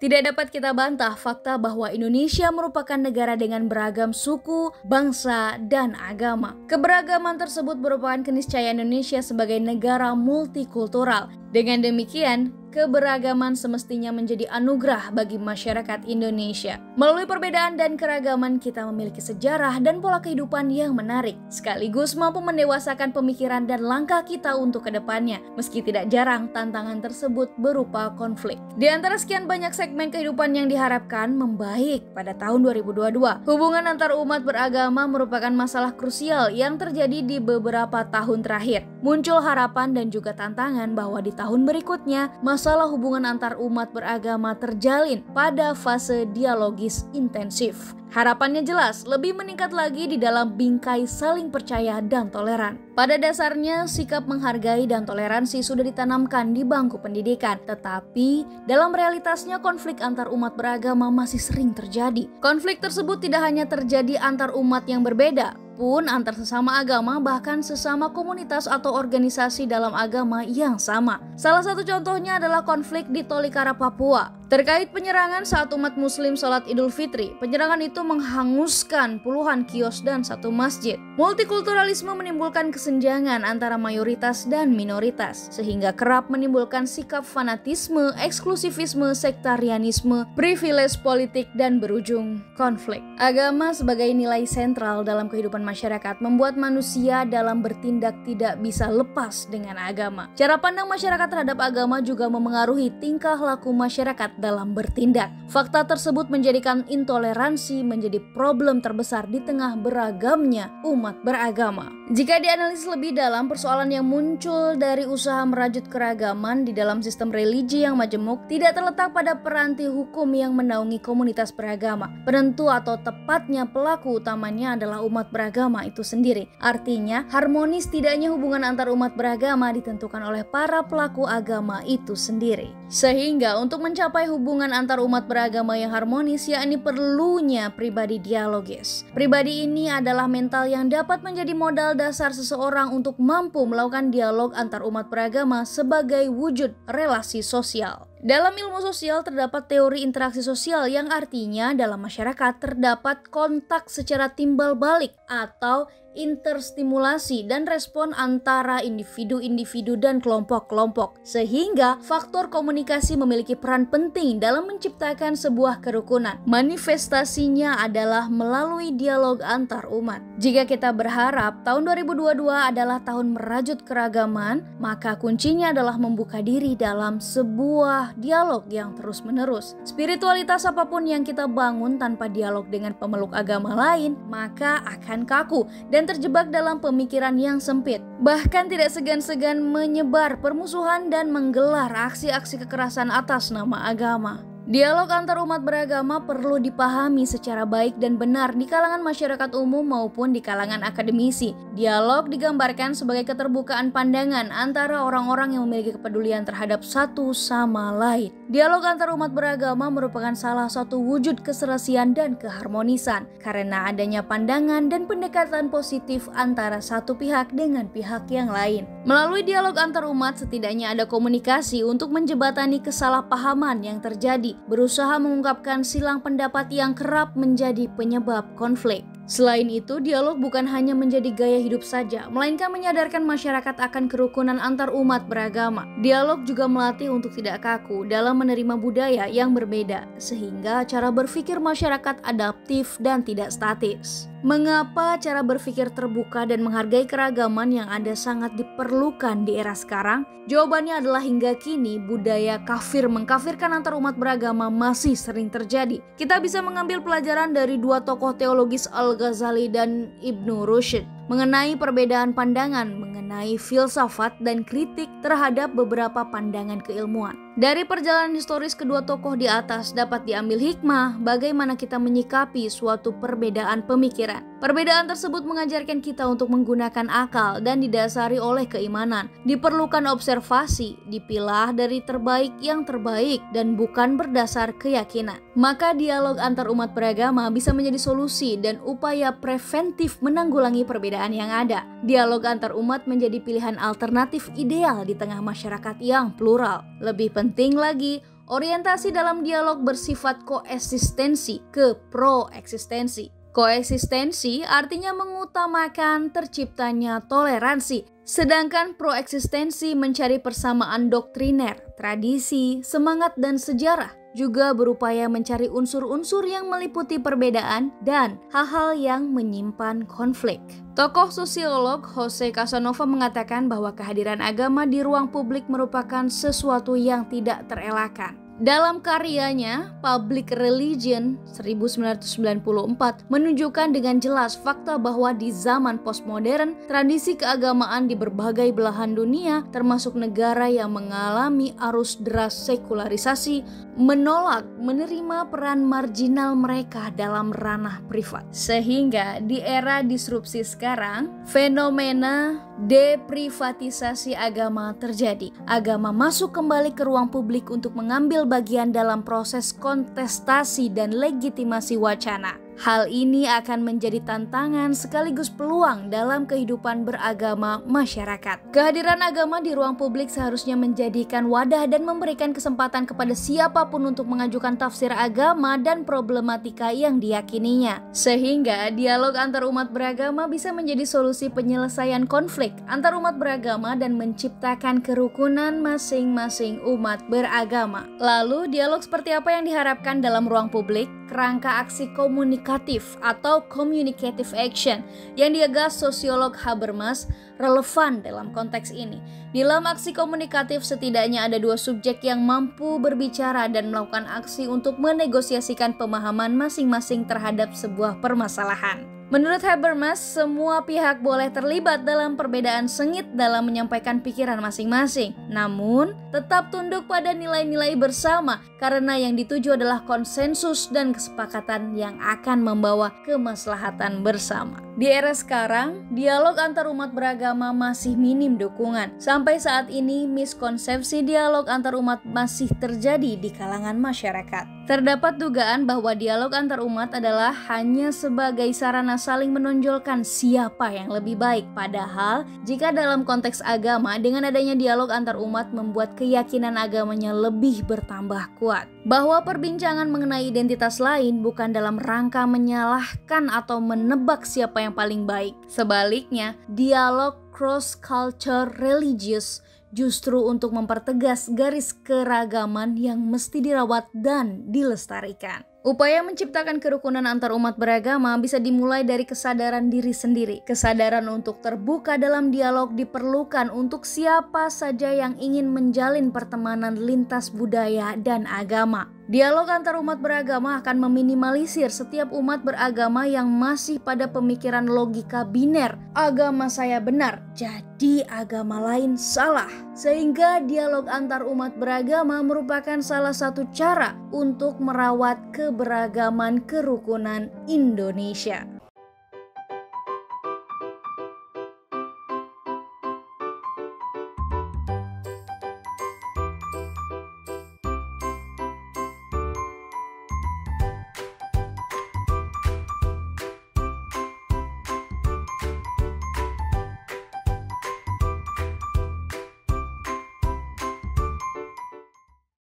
Tidak dapat kita bantah fakta bahwa Indonesia merupakan negara dengan beragam suku, bangsa, dan agama. Keberagaman tersebut merupakan keniscayaan Indonesia sebagai negara multikultural. Dengan demikian, keberagaman semestinya menjadi anugerah bagi masyarakat Indonesia. Melalui perbedaan dan keragaman, kita memiliki sejarah dan pola kehidupan yang menarik, sekaligus mampu mendewasakan pemikiran dan langkah kita untuk kedepannya, meski tidak jarang tantangan tersebut berupa konflik. Di antara sekian banyak segmen kehidupan yang diharapkan membaik pada tahun 2022, hubungan antar umat beragama merupakan masalah krusial yang terjadi di beberapa tahun terakhir. Muncul harapan dan juga tantangan bahwa di tahun berikutnya, masalah hubungan antar umat beragama terjalin pada fase dialogis intensif. Harapannya jelas, lebih meningkat lagi di dalam bingkai saling percaya dan toleran. Pada dasarnya, sikap menghargai dan toleransi sudah ditanamkan di bangku pendidikan. Tetapi, dalam realitasnya konflik antar umat beragama masih sering terjadi. Konflik tersebut tidak hanya terjadi antar umat yang berbeda, pun antar sesama agama, bahkan sesama komunitas atau organisasi dalam agama yang sama. Salah satu contohnya adalah konflik di Tolikara, Papua. Terkait penyerangan saat umat muslim sholat Idul Fitri, penyerangan itu menghanguskan puluhan kios dan satu masjid. Multikulturalisme menimbulkan kesenjangan antara mayoritas dan minoritas, sehingga kerap menimbulkan sikap fanatisme, eksklusivisme, sektarianisme, privilege politik, dan berujung konflik. Agama sebagai nilai sentral dalam kehidupan masyarakat membuat manusia dalam bertindak tidak bisa lepas dengan agama. Cara pandang masyarakat terhadap agama juga memengaruhi tingkah laku masyarakat dalam bertindak. Fakta tersebut menjadikan intoleransi menjadi problem terbesar di tengah beragamnya umat beragama. Jika dianalisis lebih dalam, persoalan yang muncul dari usaha merajut keragaman di dalam sistem religi yang majemuk tidak terletak pada peranti hukum yang menaungi komunitas beragama. Penentu atau tepatnya pelaku utamanya adalah umat beragama itu sendiri. Artinya, harmonis tidaknya hubungan antar umat beragama ditentukan oleh para pelaku agama itu sendiri. Sehingga untuk mencapai hubungan antar umat beragama yang harmonis, yakni perlunya pribadi dialogis. Pribadi ini adalah mental yang dapat menjadi modal dasar seseorang untuk mampu melakukan dialog antar umat beragama sebagai wujud relasi sosial. Dalam ilmu sosial terdapat teori interaksi sosial yang artinya dalam masyarakat terdapat kontak secara timbal balik atau interstimulasi dan respon antara individu-individu dan kelompok-kelompok, sehingga faktor komunikasi memiliki peran penting dalam menciptakan sebuah kerukunan. Manifestasinya adalah melalui dialog antar umat. Jika kita berharap tahun 2022 adalah tahun merajut keragaman, maka kuncinya adalah membuka diri dalam sebuah dialog yang terus-menerus. Spiritualitas apapun yang kita bangun tanpa dialog dengan pemeluk agama lain, maka akan kaku dan terjebak dalam pemikiran yang sempit. Bahkan tidak segan-segan menyebar permusuhan dan menggelar aksi-aksi kekerasan atas nama agama. Dialog antar umat beragama perlu dipahami secara baik dan benar di kalangan masyarakat umum maupun di kalangan akademisi. Dialog digambarkan sebagai keterbukaan pandangan antara orang-orang yang memiliki kepedulian terhadap satu sama lain. Dialog antar umat beragama merupakan salah satu wujud keserasian dan keharmonisan karena adanya pandangan dan pendekatan positif antara satu pihak dengan pihak yang lain. Melalui dialog antar umat setidaknya ada komunikasi untuk menjembatani kesalahpahaman yang terjadi, berusaha mengungkapkan silang pendapat yang kerap menjadi penyebab konflik. Selain itu, dialog bukan hanya menjadi gaya hidup saja, melainkan menyadarkan masyarakat akan kerukunan antar umat beragama. Dialog juga melatih untuk tidak kaku dalam menerima budaya yang berbeda, sehingga cara berpikir masyarakat adaptif dan tidak statis. Mengapa cara berpikir terbuka dan menghargai keragaman yang ada sangat diperlukan di era sekarang? Jawabannya adalah hingga kini budaya kafir mengkafirkan antar umat beragama masih sering terjadi. Kita bisa mengambil pelajaran dari dua tokoh teologis Al-Ghazali dan Ibnu Rushd mengenai perbedaan pandangan mengenai filsafat dan kritik terhadap beberapa pandangan keilmuan. Dari perjalanan historis kedua tokoh di atas dapat diambil hikmah bagaimana kita menyikapi suatu perbedaan pemikiran. Perbedaan tersebut mengajarkan kita untuk menggunakan akal dan didasari oleh keimanan. Diperlukan observasi, dipilah dari terbaik yang terbaik dan bukan berdasar keyakinan. Maka dialog antar umat beragama bisa menjadi solusi dan upaya preventif menanggulangi perbedaan yang ada. Dialog antar umat menjadi pilihan alternatif ideal di tengah masyarakat yang plural. Lebih penting lagi, Orientasi dalam dialog bersifat koeksistensi ke proeksistensi. Koeksistensi artinya mengutamakan terciptanya toleransi, sedangkan proeksistensi mencari persamaan doktriner, tradisi, semangat, dan sejarah. Juga berupaya mencari unsur-unsur yang meliputi perbedaan dan hal-hal yang menyimpan konflik. Tokoh sosiolog Jose Casanova mengatakan bahwa kehadiran agama di ruang publik merupakan sesuatu yang tidak terelakkan. Dalam karyanya, Public Religion 1994 menunjukkan dengan jelas fakta bahwa di zaman postmodern, tradisi keagamaan di berbagai belahan dunia, termasuk negara yang mengalami arus deras sekularisasi, menolak menerima peran marginal mereka dalam ranah privat. Sehingga di era disrupsi sekarang, fenomena deprivatisasi agama terjadi. Agama masuk kembali ke ruang publik untuk mengambil bagian dalam proses kontestasi dan legitimasi wacana. Hal ini akan menjadi tantangan sekaligus peluang dalam kehidupan beragama masyarakat. Kehadiran agama di ruang publik seharusnya menjadikan wadah dan memberikan kesempatan kepada siapapun untuk mengajukan tafsir agama dan problematika yang diyakininya. Sehingga dialog antar umat beragama bisa menjadi solusi penyelesaian konflik antar umat beragama dan menciptakan kerukunan masing-masing umat beragama. Lalu, dialog seperti apa yang diharapkan dalam ruang publik? Kerangka aksi komunikatif atau communicative action yang digagas sosiolog Habermas relevan dalam konteks ini. Dalam aksi komunikatif setidaknya ada dua subjek yang mampu berbicara dan melakukan aksi untuk menegosiasikan pemahaman masing-masing terhadap sebuah permasalahan. Menurut Habermas, semua pihak boleh terlibat dalam perbedaan sengit dalam menyampaikan pikiran masing-masing. Namun, tetap tunduk pada nilai-nilai bersama karena yang dituju adalah konsensus dan kesepakatan yang akan membawa kemaslahatan bersama. Di era sekarang, dialog antar umat beragama masih minim dukungan. Sampai saat ini, miskonsepsi dialog antar umat masih terjadi di kalangan masyarakat. Terdapat dugaan bahwa dialog antar umat adalah hanya sebagai sarana saling menonjolkan siapa yang lebih baik. Padahal, jika dalam konteks agama, dengan adanya dialog antar umat membuat keyakinan agamanya lebih bertambah kuat. Bahwa perbincangan mengenai identitas lain bukan dalam rangka menyalahkan atau menebak siapa yang paling baik. Sebaliknya, dialog cross-culture religious justru untuk mempertegas garis keragaman yang mesti dirawat dan dilestarikan. Upaya menciptakan kerukunan antar umat beragama bisa dimulai dari kesadaran diri sendiri. Kesadaran untuk terbuka dalam dialog diperlukan untuk siapa saja yang ingin menjalin pertemanan lintas budaya dan agama. Dialog antar umat beragama akan meminimalisir setiap umat beragama yang masih pada pemikiran logika biner. Agama saya benar, jadi agama lain salah. Sehingga dialog antar umat beragama merupakan salah satu cara untuk merawat keberagaman kerukunan Indonesia.